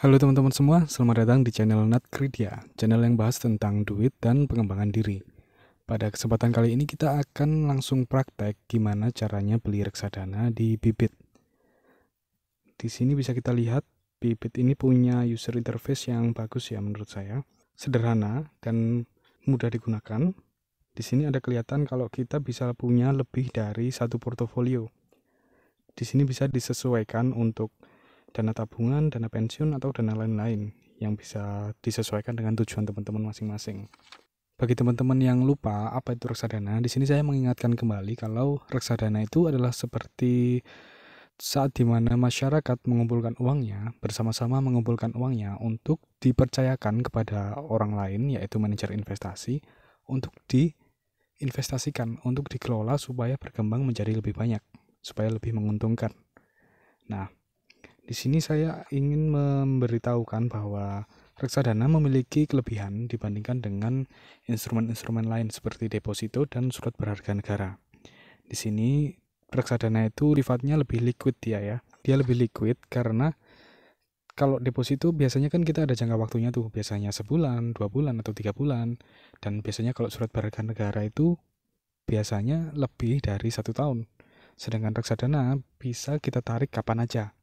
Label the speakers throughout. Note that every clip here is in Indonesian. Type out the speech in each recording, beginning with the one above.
Speaker 1: Halo teman-teman semua, selamat datang di channel Natkridia, channel yang bahas tentang duit dan pengembangan diri. Pada kesempatan kali ini kita akan langsung praktek gimana caranya beli reksadana di Bibit. Di sini bisa kita lihat, Bibit ini punya user interface yang bagus ya menurut saya. Sederhana dan mudah digunakan. Di sini ada kelihatan kalau kita bisa punya lebih dari satu portofolio. Di sini bisa disesuaikan untuk dana tabungan, dana pensiun, atau dana lain-lain yang bisa disesuaikan dengan tujuan teman-teman masing-masing. Bagi teman-teman yang lupa apa itu reksadana, di sini saya mengingatkan kembali kalau reksadana itu adalah seperti saat dimana masyarakat mengumpulkan uangnya, bersama-sama mengumpulkan uangnya untuk dipercayakan kepada orang lain, yaitu manajer investasi, untuk diinvestasikan, untuk dikelola supaya berkembang menjadi lebih banyak, supaya lebih menguntungkan. Nah, di sini saya ingin memberitahukan bahwa reksadana memiliki kelebihan dibandingkan dengan instrumen-instrumen lain seperti deposito dan surat berharga negara. Di sini reksadana itu sifatnya lebih liquid ya. Dia lebih liquid karena kalau deposito biasanya kan kita ada jangka waktunya tuh, biasanya sebulan, 2 bulan, atau 3 bulan. Dan biasanya kalau surat berharga negara itu biasanya lebih dari 1 tahun. Sedangkan reksadana bisa kita tarik kapan aja.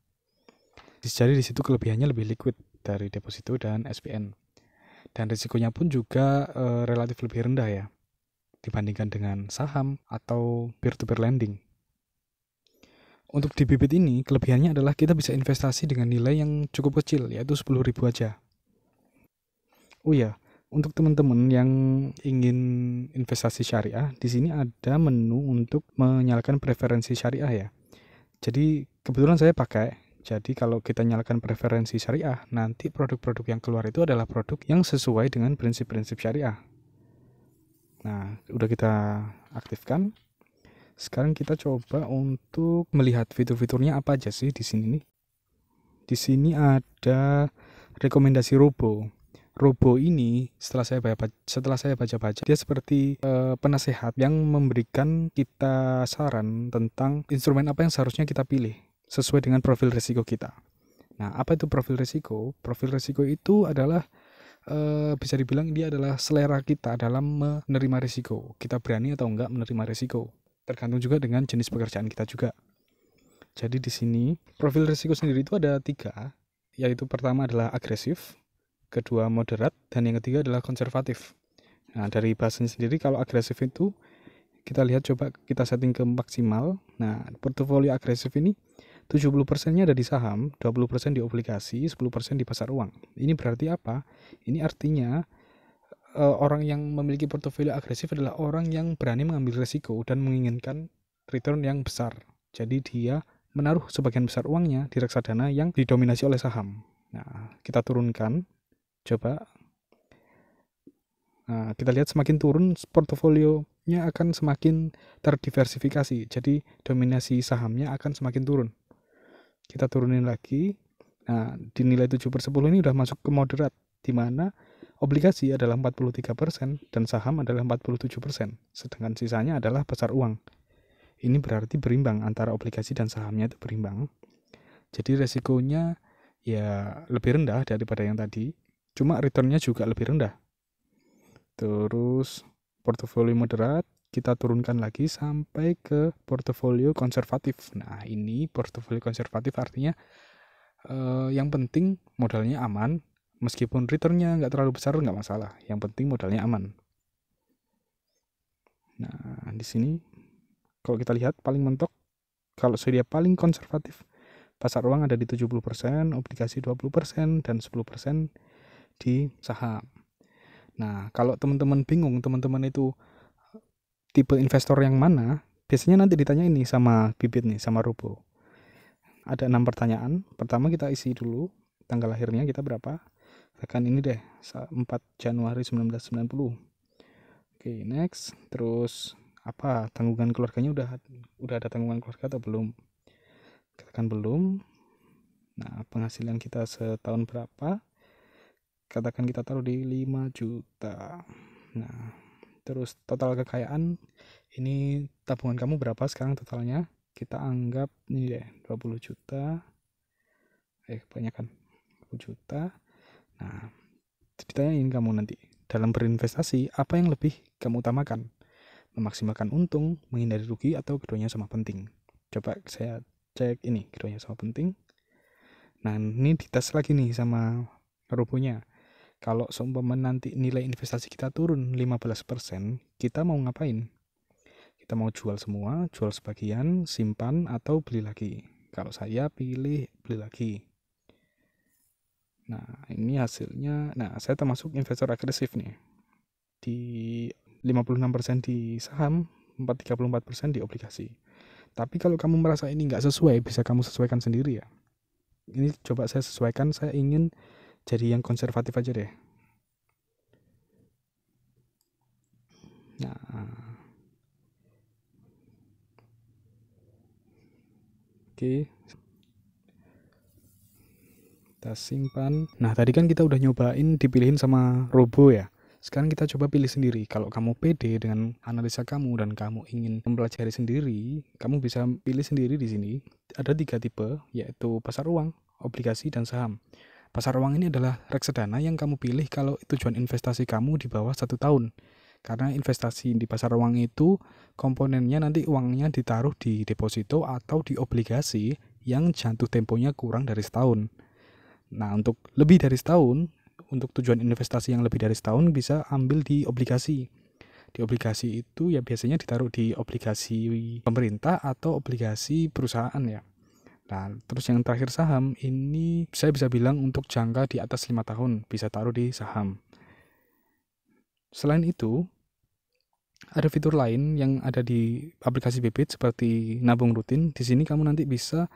Speaker 1: Jadi di situ kelebihannya lebih liquid dari deposito dan SPN. Dan risikonya pun juga relatif lebih rendah ya dibandingkan dengan saham atau peer-to-peer lending. Untuk di Bibit ini, kelebihannya adalah kita bisa investasi dengan nilai yang cukup kecil, yaitu 10.000 aja. Oh ya, untuk teman-teman yang ingin investasi syariah, di sini ada menu untuk menyalakan preferensi syariah ya. Jadi kebetulan saya pakai. Jadi kalau kita nyalakan preferensi syariah, nanti produk-produk yang keluar itu adalah produk yang sesuai dengan prinsip-prinsip syariah. Nah, udah kita aktifkan. Sekarang kita coba untuk melihat fitur-fiturnya apa aja sih di sini nih. Di sini ada rekomendasi robo. Robo ini setelah saya baca-baca, dia seperti penasehat yang memberikan kita saran tentang instrumen apa yang seharusnya kita pilih sesuai dengan profil risiko kita. Nah, apa itu profil risiko? Profil risiko itu adalah bisa dibilang dia adalah selera kita dalam menerima risiko. Kita berani atau enggak menerima risiko. Tergantung juga dengan jenis pekerjaan kita juga. Jadi di sini profil risiko sendiri itu ada 3, yaitu pertama adalah agresif, kedua moderat, dan yang ketiga adalah konservatif. Nah, dari bahasanya sendiri kalau agresif itu kita lihat, coba kita setting ke maksimal. Nah, portofolio agresif ini 70%-nya ada di saham, 20% di obligasi, 10% di pasar uang. Ini berarti apa? Ini artinya orang yang memiliki portofolio agresif adalah orang yang berani mengambil risiko dan menginginkan return yang besar. Jadi dia menaruh sebagian besar uangnya di reksadana yang didominasi oleh saham. Nah, kita turunkan, coba. Nah, kita lihat semakin turun portofolionya akan semakin terdiversifikasi. Jadi dominasi sahamnya akan semakin turun. Kita turunin lagi. Nah, di nilai 7/10 ini udah masuk ke moderat, di mana obligasi adalah 43% dan saham adalah 47%. Sedangkan sisanya adalah pasar uang. Ini berarti berimbang antara obligasi dan sahamnya, itu berimbang. Jadi resikonya ya lebih rendah daripada yang tadi. Cuma returnnya juga lebih rendah. Terus portofolio moderat kita turunkan lagi sampai ke portofolio konservatif. Nah, ini portofolio konservatif artinya yang penting modalnya aman, meskipun returnnya nggak terlalu besar nggak masalah. Yang penting modalnya aman. Nah, di sini kalau kita lihat paling mentok, kalau dia paling konservatif, pasar uang ada di 70%, obligasi 20%, dan 10% di saham. Nah, kalau teman-teman bingung, teman-teman itu tipe investor yang mana, biasanya nanti ditanya ini sama Bibit nih, sama Robo. Ada 6 pertanyaan. Pertama kita isi dulu tanggal lahirnya kita berapa. Tekan ini deh, 4 Januari 1990. Oke, next. Terus apa tanggungan keluarganya, udah ada tanggungan keluarga atau belum? Katakan belum. Nah, penghasilan kita setahun berapa? Katakan kita taruh di 5 juta. Nah, terus total kekayaan, ini tabungan kamu berapa sekarang totalnya? Kita anggap ini deh, 20 juta. Kebanyakan. 40 juta. Nah, ditanyain kamu nanti, dalam berinvestasi, apa yang lebih kamu utamakan? Memaksimalkan untung, menghindari rugi, atau keduanya sama penting? Coba saya cek ini, keduanya sama penting. Nah, ini dites lagi nih sama robonya. Kalau seumpama nanti nilai investasi kita turun 15%, kita mau ngapain? Kita mau jual semua, jual sebagian, simpan, atau beli lagi? Kalau saya pilih beli lagi. Nah, ini hasilnya. Nah, saya termasuk investor agresif nih. Di 56% di saham, 34% di obligasi. Tapi kalau kamu merasa ini nggak sesuai, bisa kamu sesuaikan sendiri ya. Ini coba saya sesuaikan, saya ingin jadi yang konservatif aja deh. Nah, oke, kita simpan. Nah, tadi kan kita udah nyobain dipilihin sama Robo ya. Sekarang kita coba pilih sendiri. Kalau kamu pede dengan analisa kamu dan kamu ingin mempelajari sendiri, kamu bisa pilih sendiri di sini. Ada 3 tipe, yaitu pasar uang, obligasi, dan saham. Pasar uang ini adalah reksadana yang kamu pilih kalau tujuan investasi kamu di bawah 1 tahun. Karena investasi di pasar uang itu komponennya nanti uangnya ditaruh di deposito atau di obligasi yang jatuh temponya kurang dari setahun. Nah, untuk lebih dari setahun, untuk tujuan investasi yang lebih dari setahun bisa ambil di obligasi. Di obligasi itu ya biasanya ditaruh di obligasi pemerintah atau obligasi perusahaan ya. Nah, terus yang terakhir saham, ini saya bisa bilang untuk jangka di atas 5 tahun bisa taruh di saham. Selain itu, ada fitur lain yang ada di aplikasi Bybit seperti nabung rutin. Di sini kamu nanti bisa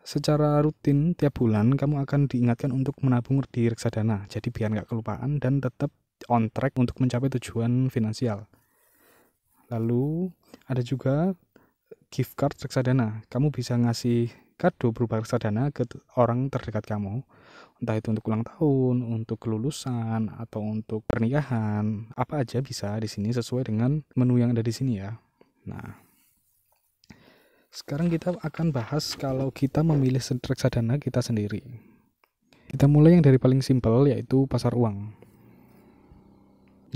Speaker 1: secara rutin tiap bulan kamu akan diingatkan untuk menabung di reksadana. Jadi biar nggak kelupaan dan tetap on track untuk mencapai tujuan finansial. Lalu ada juga gift card reksadana. Kamu bisa ngasih kado berupa reksadana ke orang terdekat kamu. Entah itu untuk ulang tahun, untuk kelulusan, atau untuk pernikahan. Apa aja bisa di sini sesuai dengan menu yang ada di sini ya. Nah, sekarang kita akan bahas kalau kita memilih reksadana kita sendiri. Kita mulai yang dari paling simpel, yaitu pasar uang.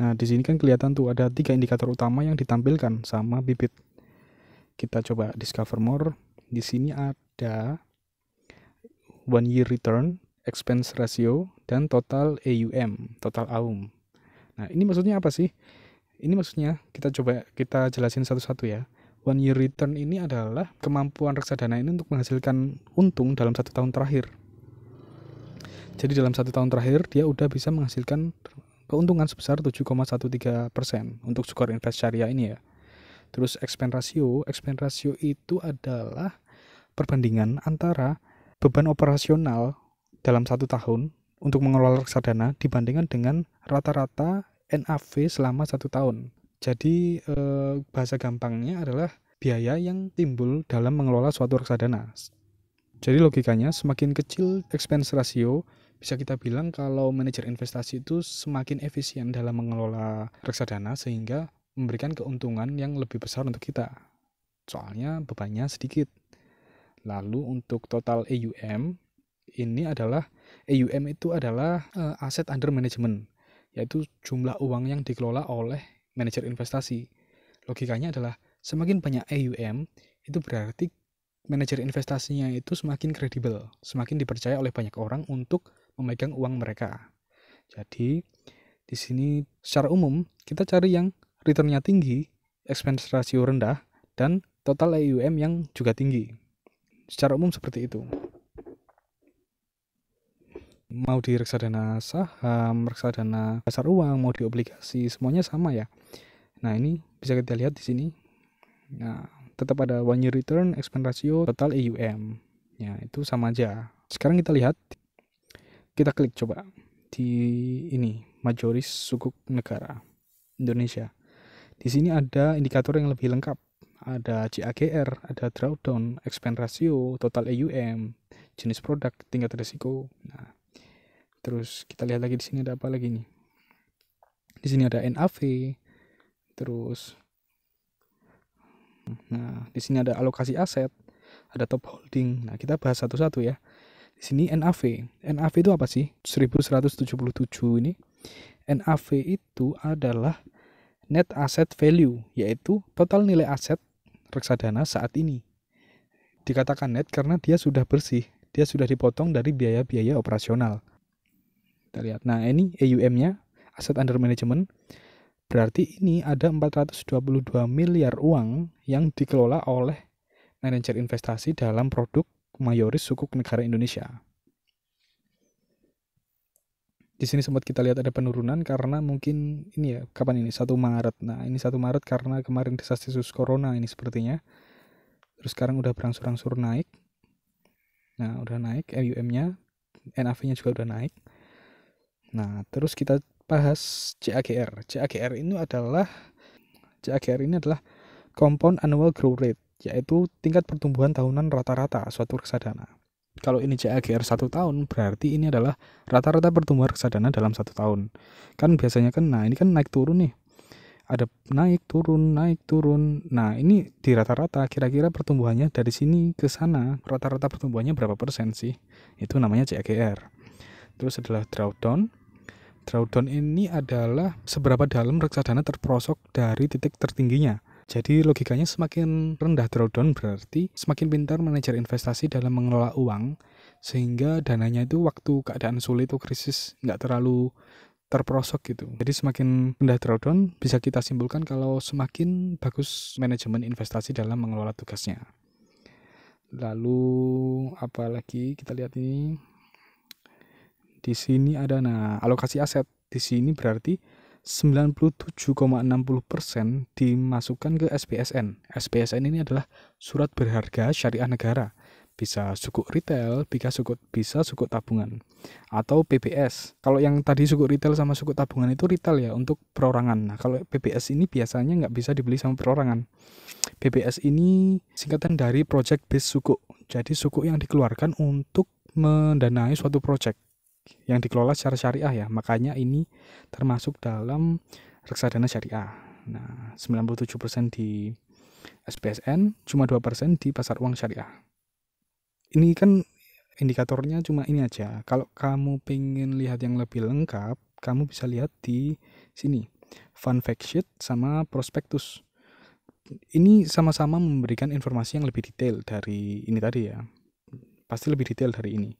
Speaker 1: Nah, di sini kan kelihatan tuh ada 3 indikator utama yang ditampilkan sama Bybit. Kita coba discover more. Di sini ada 1 year return, expense ratio, dan total AUM, total AUM. Nah, ini maksudnya apa sih? Ini maksudnya kita jelasin satu-satu ya. 1 year return ini adalah kemampuan reksadana ini untuk menghasilkan untung dalam 1 tahun terakhir. Jadi dalam 1 tahun terakhir dia udah bisa menghasilkan keuntungan sebesar 7,13% untuk skor invest syariah ini ya. Terus expense ratio itu adalah perbandingan antara beban operasional dalam 1 tahun untuk mengelola reksadana dibandingkan dengan rata-rata NAV selama 1 tahun. Jadi bahasa gampangnya adalah biaya yang timbul dalam mengelola suatu reksadana. Jadi logikanya semakin kecil expense ratio, bisa kita bilang kalau manajer investasi itu semakin efisien dalam mengelola reksadana sehingga memberikan keuntungan yang lebih besar untuk kita. Soalnya bebannya sedikit. Lalu untuk total AUM, ini adalah AUM itu adalah aset under management, yaitu jumlah uang yang dikelola oleh manajer investasi. Logikanya adalah semakin banyak AUM, itu berarti manajer investasinya itu semakin kredibel, semakin dipercaya oleh banyak orang untuk memegang uang mereka. Jadi di sini secara umum kita cari yang returnnya tinggi, expense ratio rendah, dan total AUM yang juga tinggi. Secara umum seperti itu. Mau di reksadana saham, reksadana pasar uang, mau di obligasi, semuanya sama ya. Nah, ini bisa kita lihat di sini. Nah, tetap ada 1 year return, expense ratio, total AUM. Ya, itu sama aja. Sekarang kita lihat, kita klik coba di ini, majoris sukuk negara Indonesia. Di sini ada indikator yang lebih lengkap. Ada CAGR, ada drawdown, expense ratio, total AUM, jenis produk, tingkat risiko. Nah, terus kita lihat lagi di sini ada apa lagi nih. Di sini ada NAV, terus nah, di sini ada alokasi aset, ada top holding. Nah, kita bahas satu-satu ya. Di Di sini NAV. NAV itu apa sih? 1177 ini. NAV itu adalah net asset value, yaitu total nilai aset reksadana saat ini. Dikatakan net karena dia sudah bersih, dia sudah dipotong dari biaya-biaya operasional. Kita lihat. Nah, ini AUM-nya, Asset Under Management. Berarti ini ada 422 miliar uang yang dikelola oleh manajer investasi dalam produk mayoris sukuk negara Indonesia. Di sini sempat kita lihat ada penurunan karena mungkin ini ya, kapan ini? 1 Maret. Nah, ini 1 Maret karena kemarin desas-desus corona ini sepertinya. Terus sekarang udah berangsur-angsur naik. Nah, udah naik AUM-nya, NAV-nya juga udah naik. Nah, terus kita bahas CAGR. CAGR ini adalah Compound Annual Growth Rate, yaitu tingkat pertumbuhan tahunan rata-rata suatu reksadana. Kalau ini CAGR 1 tahun, berarti ini adalah rata-rata pertumbuhan reksadana dalam 1 tahun. Kan biasanya kan, nah ini kan naik turun nih. Ada naik turun. Nah, ini di rata-rata kira-kira pertumbuhannya dari sini ke sana, rata-rata pertumbuhannya berapa persen sih? Itu namanya CAGR. Terus adalah drawdown. Drawdown ini adalah seberapa dalam reksadana terperosok dari titik tertingginya. Jadi logikanya semakin rendah drawdown berarti semakin pintar manajer investasi dalam mengelola uang, sehingga dananya itu waktu keadaan sulit atau krisis nggak terlalu terperosok gitu. Jadi semakin rendah drawdown bisa kita simpulkan kalau semakin bagus manajemen investasi dalam mengelola tugasnya. Lalu apa lagi kita lihat ini. Di sini ada alokasi aset. Di sini berarti 97,60% dimasukkan ke SPSN. SPSN ini adalah surat berharga syariah negara. Bisa sukuk retail, bisa sukuk tabungan. Atau PBS. Kalau yang tadi sukuk retail sama sukuk tabungan itu retail ya, untuk perorangan. Nah, kalau PBS ini biasanya nggak bisa dibeli sama perorangan. PBS ini singkatan dari Project Based Sukuk. Jadi sukuk yang dikeluarkan untuk mendanai suatu project yang dikelola secara syariah ya, makanya ini termasuk dalam reksadana syariah. Nah, 97% di SPSN, cuma 2% di pasar uang syariah. Ini kan indikatornya cuma ini aja. Kalau kamu pengen lihat yang lebih lengkap, kamu bisa lihat di sini, fund fact sheet sama prospektus. Ini sama-sama memberikan informasi yang lebih detail dari ini tadi ya. Pasti lebih detail dari ini.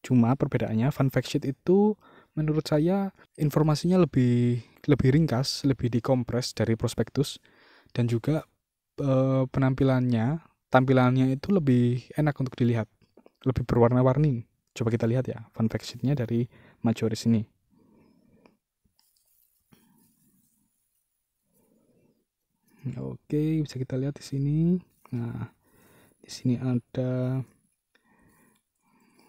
Speaker 1: Cuma perbedaannya fun fact sheet itu menurut saya informasinya lebih ringkas, lebih dikompres dari prospektus, dan juga tampilannya itu lebih enak untuk dilihat, lebih berwarna-warni. Coba kita lihat ya fun fact sheet-nya dari Majoris ini. Oke, bisa kita lihat di sini. Nah, di sini ada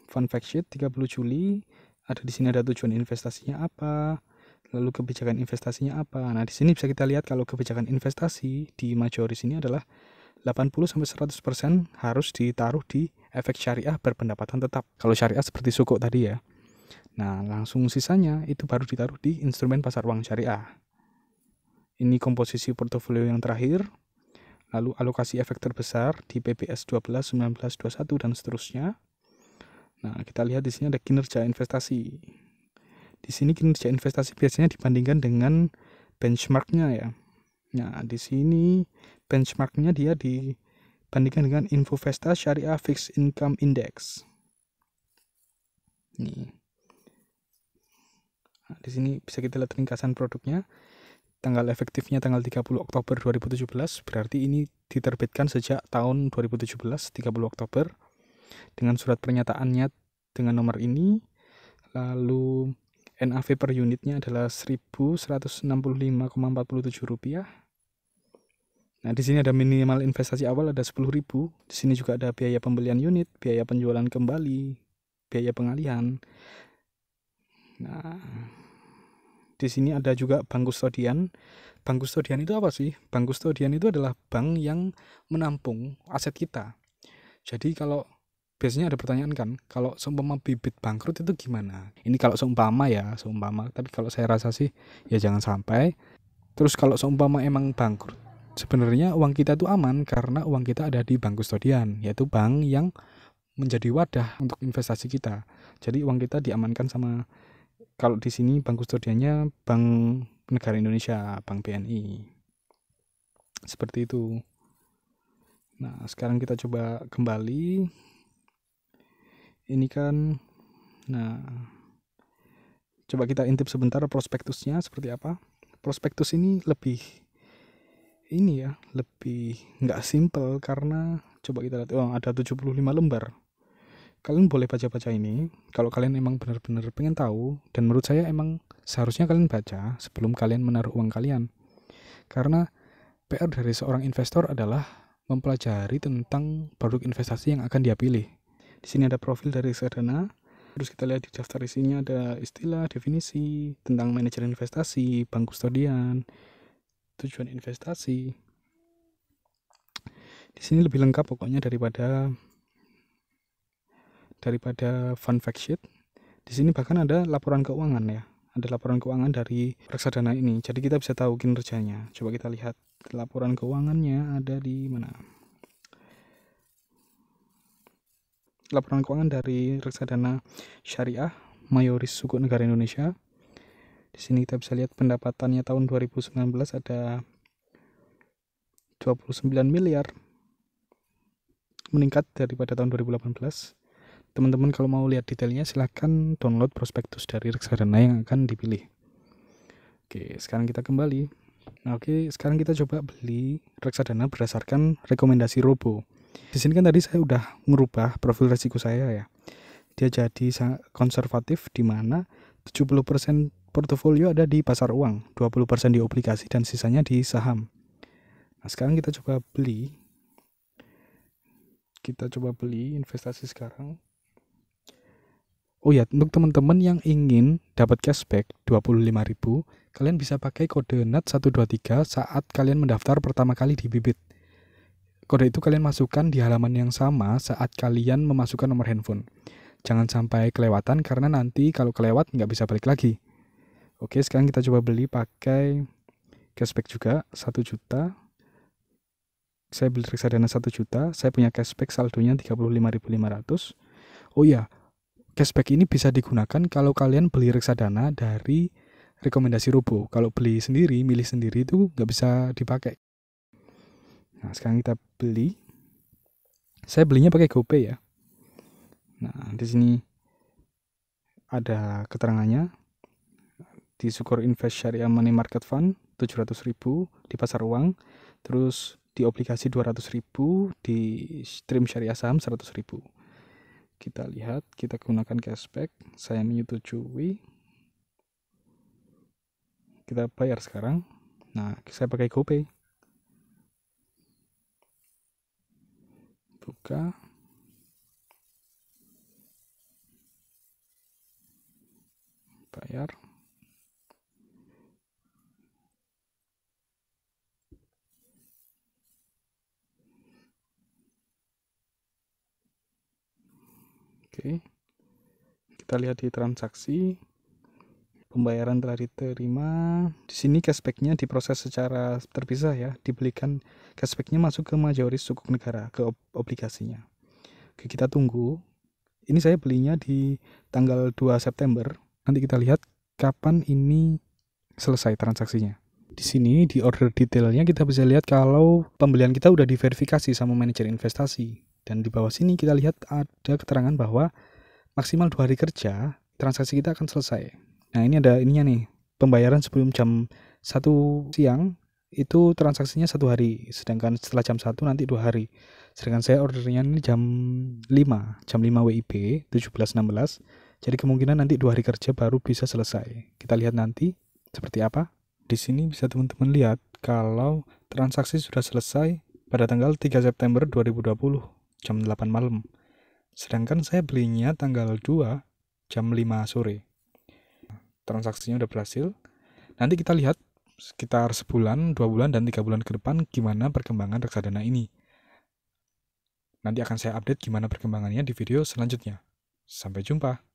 Speaker 1: fun fact sheet 30 Juli. Ada di sini ada tujuan investasinya apa, lalu kebijakan investasinya apa. Nah, di sini bisa kita lihat kalau kebijakan investasi di Majoris ini adalah 80-100% harus ditaruh di efek syariah berpendapatan tetap. Kalau syariah seperti sukuk tadi ya. Nah, langsung sisanya itu baru ditaruh di instrumen pasar uang syariah. Ini komposisi portofolio yang terakhir. Lalu alokasi efek terbesar di PBS 12, 19, 21 dan seterusnya. Nah, kita lihat di sini ada kinerja investasi. Di sini kinerja investasi biasanya dibandingkan dengan benchmarknya ya. Nah, di sini benchmarknya dia dibandingkan dengan Infovesta Syariah Fixed Income Index. Nih. Nah, di sini bisa kita lihat ringkasan produknya. Tanggal efektifnya tanggal 30 Oktober 2017, berarti ini diterbitkan sejak tahun 2017, 30 Oktober. Dengan surat pernyataannya dengan nomor ini, lalu NAV per unitnya adalah Rp1.165,47. Nah, di sini ada minimal investasi awal ada 10.000. Di sini juga ada biaya pembelian unit, biaya penjualan kembali, biaya pengalihan. Nah, di sini ada juga bank kustodian. Bank kustodian itu apa sih? Bank kustodian itu adalah bank yang menampung aset kita. Jadi kalau biasanya ada pertanyaan kan, kalau seumpama bibit bangkrut itu gimana? Ini kalau seumpama, tapi kalau saya rasa sih ya jangan sampai. Terus kalau seumpama emang bangkrut, sebenarnya uang kita itu aman karena uang kita ada di bank kustodian, yaitu bank yang menjadi wadah untuk investasi kita. Jadi uang kita diamankan sama, kalau di sini bank kustodiannya Bank Negara Indonesia, Bank BNI. Seperti itu. Nah, sekarang kita coba kembali. Ini kan, nah, coba kita intip sebentar prospektusnya seperti apa. Prospektus ini lebih nggak simple, karena coba kita lihat, ada 75 lembar. Kalian boleh baca-baca ini kalau kalian emang benar-benar pengen tahu, dan menurut saya emang seharusnya kalian baca sebelum kalian menaruh uang kalian. Karena PR dari seorang investor adalah mempelajari tentang produk investasi yang akan dia pilih. Di sini ada profil dari reksadana. Terus kita lihat di daftar isinya ada istilah, definisi tentang manajer investasi, bank kustodian, tujuan investasi. Di sini lebih lengkap pokoknya daripada fun fact sheet. Di sini bahkan ada laporan keuangan ya. Ada laporan keuangan dari reksadana ini. Jadi kita bisa tahu kinerjanya. Coba kita lihat laporan keuangannya ada di mana. Laporan keuangan dari reksadana Syariah Mayoris Sukuk Negara Indonesia. Di sini kita bisa lihat pendapatannya tahun 2019 ada 29 miliar, meningkat daripada tahun 2018. Teman-teman kalau mau lihat detailnya silahkan download prospektus dari reksadana yang akan dipilih. Oke, sekarang kita kembali. Nah, sekarang kita coba beli reksadana berdasarkan rekomendasi Robo. Di sini kan tadi saya udah merubah profil risiko saya ya. Dia jadi konservatif, di mana 70% portofolio ada di pasar uang, 20% di obligasi, dan sisanya di saham. Nah, sekarang kita coba beli. Kita coba beli investasi sekarang. Oh ya, untuk teman-teman yang ingin dapat cashback 25.000, kalian bisa pakai kode NAT123 saat kalian mendaftar pertama kali di Bibit. Kode itu kalian masukkan di halaman yang sama saat kalian memasukkan nomor handphone. Jangan sampai kelewatan, karena nanti kalau kelewat nggak bisa balik lagi. Oke, sekarang kita coba beli pakai cashback juga 1 juta. Saya beli reksadana 1 juta, saya punya cashback saldonya 35.500. Oh iya, cashback ini bisa digunakan kalau kalian beli reksadana dari rekomendasi Robo. Kalau beli sendiri, milih sendiri itu nggak bisa dipakai. Nah, sekarang kita beli. Saya belinya pakai GoPay ya. Nah, di sini ada keterangannya. Di Sukor Invest Syariah Money Market Fund 700.000 di pasar uang. Terus di obligasi 200.000, di stream syariah saham 100.000. Kita lihat, kita gunakan cashback. Saya menyetujui. Kita bayar sekarang. Nah, saya pakai GoPay. Buka. Bayar. Oke. Kita lihat di transaksi. Pembayaran telah diterima. Di sini cashbacknya diproses secara terpisah ya. Dibelikan cashbacknya masuk ke Mayoris Sukuk Negara, ke obligasinya. Oke, kita tunggu. Ini saya belinya di tanggal 2 September. Nanti kita lihat kapan ini selesai transaksinya. Di sini di order detailnya kita bisa lihat kalau pembelian kita udah diverifikasi sama manajer investasi. Dan di bawah sini kita lihat ada keterangan bahwa maksimal 2 hari kerja transaksi kita akan selesai. Nah, ini ada ininya nih, pembayaran sebelum jam 1 siang itu transaksinya 1 hari, sedangkan setelah jam 1 nanti 2 hari. Sedangkan saya ordernya ini jam 5 WIB 17.16. Jadi kemungkinan nanti 2 hari kerja baru bisa selesai. Kita lihat nanti seperti apa. Di sini bisa teman-teman lihat kalau transaksi sudah selesai pada tanggal 3 September 2020 jam 8 malam. Sedangkan saya belinya tanggal 2 jam 5 sore. Transaksinya udah berhasil. Nanti kita lihat sekitar sebulan, 2 bulan, dan 3 bulan ke depan gimana perkembangan reksadana ini. Nanti akan saya update gimana perkembangannya di video selanjutnya. Sampai jumpa.